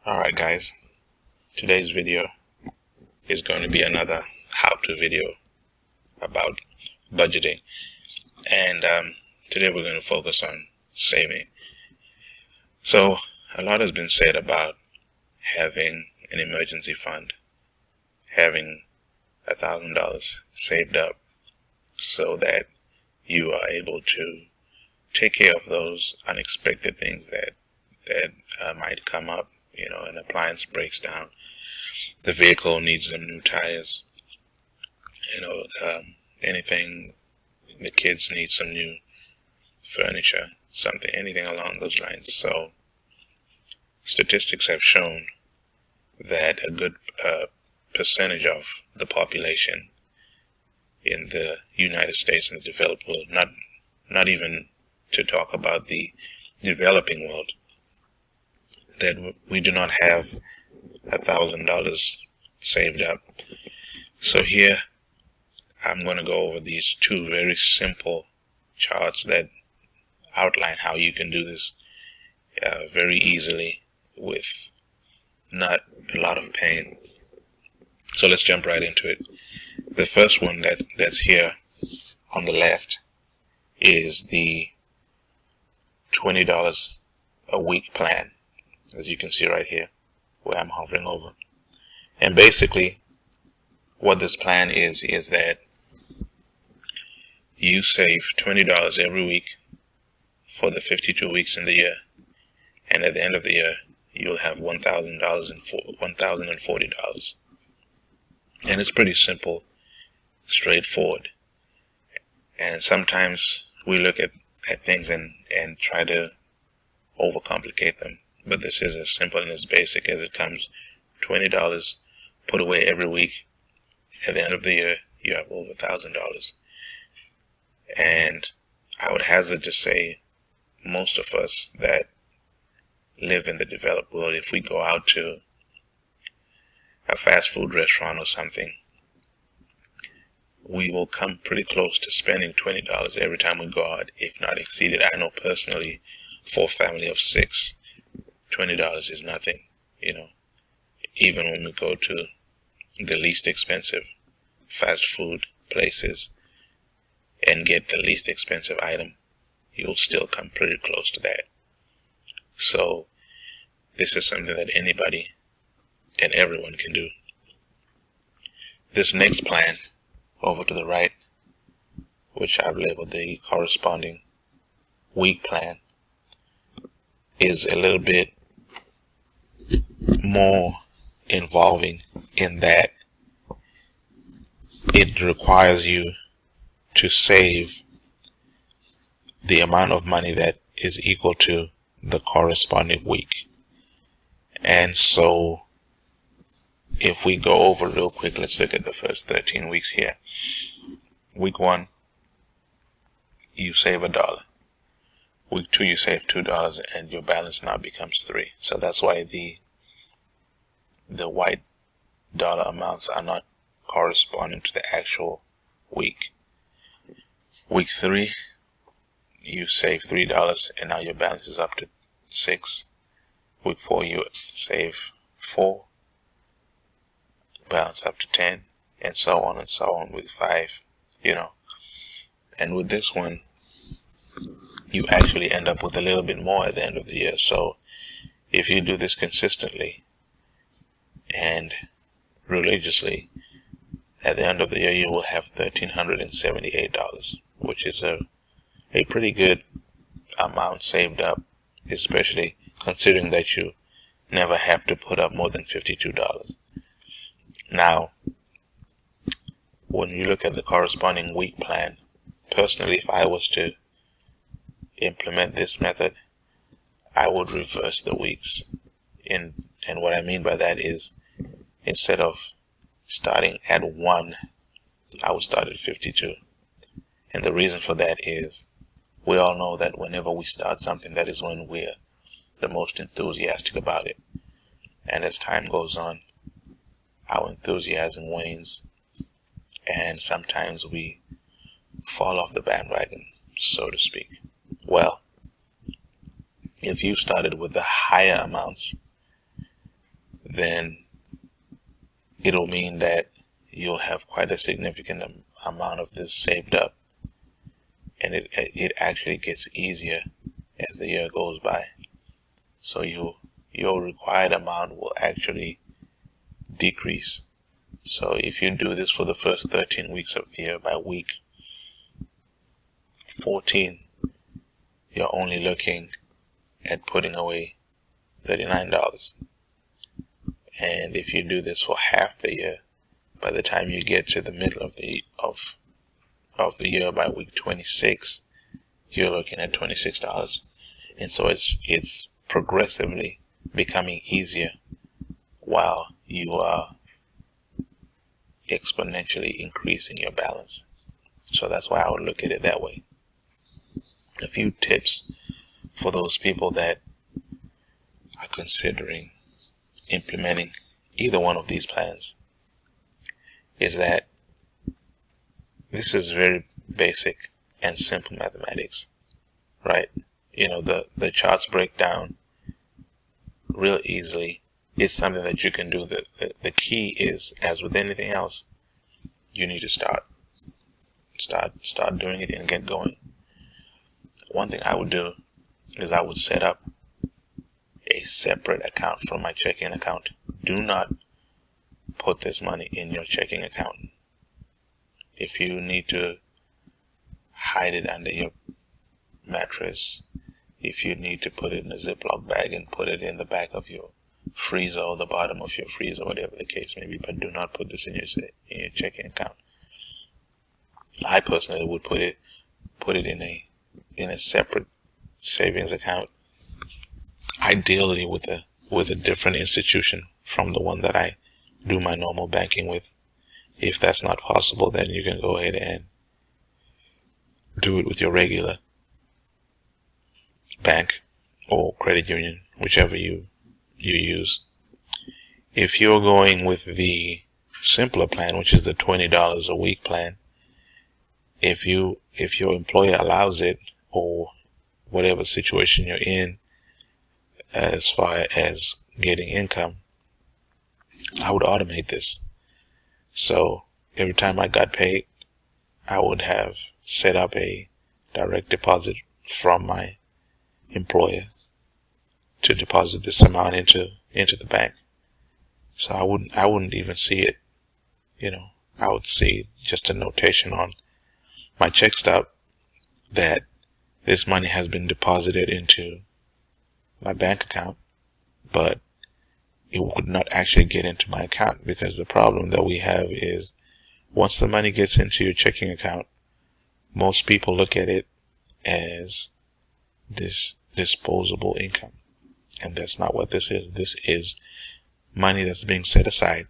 Alright guys, today's video is going to be another how-to video about budgeting, and today we're going to focus on saving. So a lot has been said about having an emergency fund, having $1,000 saved up so that you are able to take care of those unexpected things that might come up. You know, an appliance breaks down, the vehicle needs some new tires, anything, the kids need some new furniture, anything along those lines. So statistics have shown that a good percentage of the population in the United States and the developed world, not even to talk about the developing world, that we do not have $1,000 saved up. So here I'm going to go over these two very simple charts that outline how you can do this very easily with not a lot of pain. So let's jump right into it. The first one that's here on the left is the $20 a week plan, as you can see right here where I'm hovering over. And basically what this plan is that you save $20 every week for the 52 weeks in the year, and at the end of the year you'll have $1,040. And it's pretty simple, straightforward. And sometimes we look at things and try to overcomplicate them, but this is as simple and as basic as it comes. $20 put away every week. At the end of the year you have over $1,000. And I would hazard to say most of us that live in the developed world, if we go out to a fast food restaurant or something, we will come pretty close to spending $20 every time we go out, if not exceed it. I know personally, for a family of 6, $20 is nothing. Even when we go to the least expensive fast food places and get the least expensive item, you'll still come pretty close to that. So this is something that anybody and everyone can do. This next plan over to the right, which I've labeled the corresponding week plan, is a little bit more involving in that it requires you to save the amount of money that is equal to the corresponding week. And so if we go over real quick, let's look at the first 13 weeks here. Week 1, you save $1. Week 2, you save $2, and your balance now becomes $3. So that's why the white dollar amounts are not corresponding to the actual week. Week 3, you save $3, and now your balance is up to $6. Week 4, you save $4, balance up to $10, and so on and so on. Week 5, and with this one, you actually end up with a little bit more at the end of the year. So if you do this consistently and religiously, at the end of the year you will have $1,378, which is a pretty good amount saved up, especially considering that you never have to put up more than $52. Now, when you look at the corresponding week plan, personally, if I was to implement this method, I would reverse the weeks. And what I mean by that is, instead of starting at 1, I would start at 52. And the reason for that is, we all know that whenever we start something, that is when we're the most enthusiastic about it. And as time goes on, our enthusiasm wanes, and sometimes we fall off the bandwagon, so to speak. Well, if you started with the higher amounts, then it'll mean that you'll have quite a significant amount of this saved up, and it actually gets easier as the year goes by. So your required amount will actually decrease. So if you do this for the first 13 weeks of the year, by week 14, you're only looking at putting away $39. And if you do this for half the year, by the time you get to the middle of the year, by week 26, you're looking at $26. And so it's progressively becoming easier while you are exponentially increasing your balance. So that's why I would look at it that way. A few tips for those people that are considering implementing either one of these plans is that this is very basic and simple mathematics, right? You know, the charts break down real easily. It's something that you can do. The key is, as with anything else, you need to start doing it and get going. One thing I would do is I would set up a separate account from my checking account. Do not put this money in your checking account. If you need to hide it under your mattress, if you need to put it in a Ziploc bag and put it in the back of your freezer or the bottom of your freezer, whatever the case may be, but do not put this in your checking account. I personally would put it in a separate savings account, ideally with a different institution from the one that I do my normal banking with. If that's not possible, then you can go ahead and do it with your regular bank or credit union, whichever you use. If you're going with the simpler plan, which is the $20 a week plan, if your employer allows it, or whatever situation you're in as far as getting income, I would automate this. So every time I got paid, I would have set up a direct deposit from my employer to deposit this amount into the bank. So I wouldn't even see it. I would see just a notation on my check stub that this money has been deposited into my bank account, but it would not actually get into my account, because the problem that we have is once the money gets into your checking account, most people look at it as this disposable income. And that's not what this is. This is money that's being set aside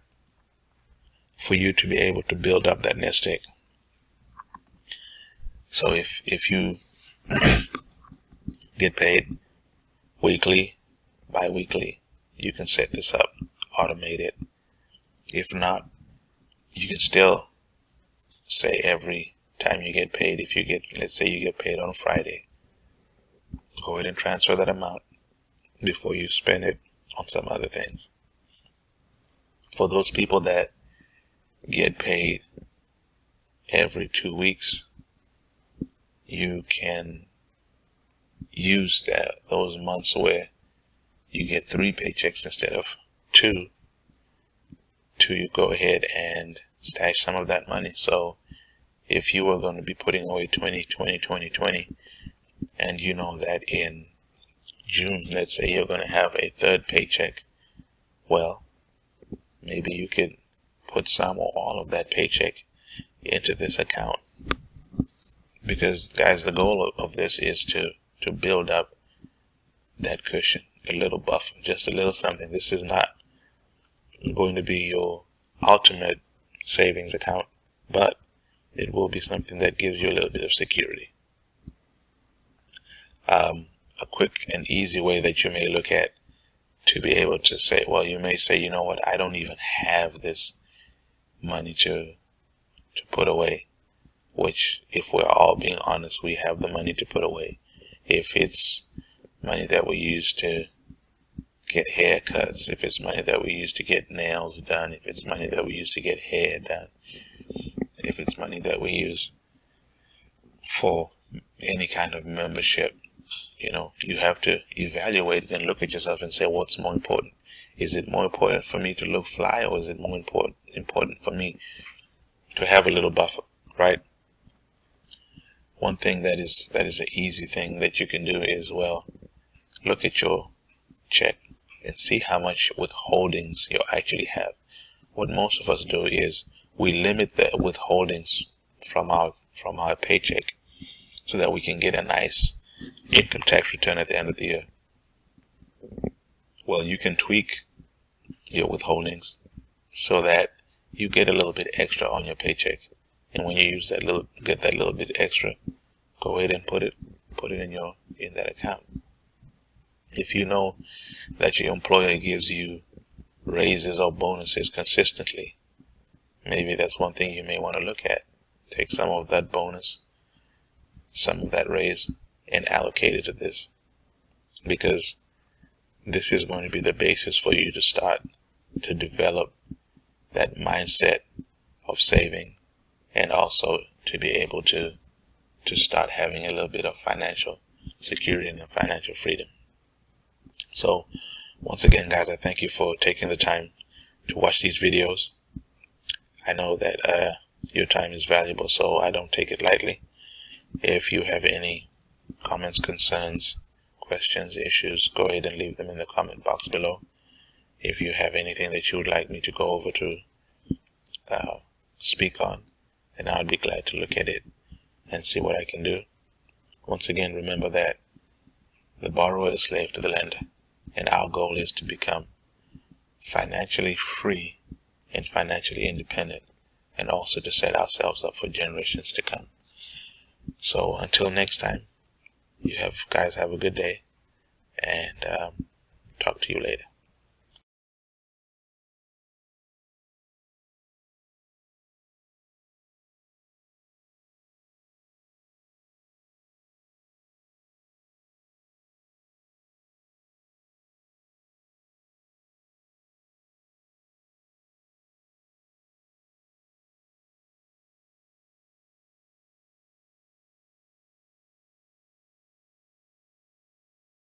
for you to be able to build up that nest egg. So if you get paid weekly, bi-weekly, you can set this up, automate it. If not, you can still say every time you get paid, let's say you get paid on a Friday, go ahead and transfer that amount before you spend it on some other things. For those people that get paid every 2 weeks, you can use those months where you get 3 paychecks instead of 2 to go ahead and stash some of that money. So if you were going to be putting away 20, and you know that in June, let's say you're going to have a third paycheck, well, maybe you could put some or all of that paycheck into this account. Because, guys, the goal of this is to build up that cushion, a little buffer, just a little something. This is not going to be your ultimate savings account, but it will be something that gives you a little bit of security. A quick and easy way that you may look at to be able to say, well, you may say, you know what, I don't even have this money to put away, which, if we're all being honest, we have the money to put away. If it's money that we use to get haircuts, if it's money that we use to get nails done, if it's money that we use to get hair done, if it's money that we use for any kind of membership, you have to evaluate it and look at yourself and say, what's more important? Is it more important for me to look fly, or is it more important for me to have a little buffer, right? One thing that is an easy thing that you can do is, well, look at your check and see how much withholdings you actually have. What most of us do is we limit the withholdings from our paycheck so that we can get a nice income tax return at the end of the year. Well, you can tweak your withholdings so that you get a little bit extra on your paycheck. And when you get that little bit extra, go ahead and put it in that account. If you know that your employer gives you raises or bonuses consistently, maybe that's one thing you may want to look at. Take some of that bonus, some of that raise, and allocate it to this, because this is going to be the basis for you to start to develop that mindset of saving, and also to be able to start having a little bit of financial security and financial freedom. So once again, guys, I thank you for taking the time to watch these videos. I know that your time is valuable, so I don't take it lightly. If you have any comments, concerns, questions, issues, go ahead and leave them in the comment box below. If you have anything that you would like me to go over to speak on, then I'll be glad to look at it and see what I can do. Once again, remember that the borrower is slave to the lender, and our goal is to become financially free and financially independent, and also to set ourselves up for generations to come. So until next time, guys have a good day, and talk to you later.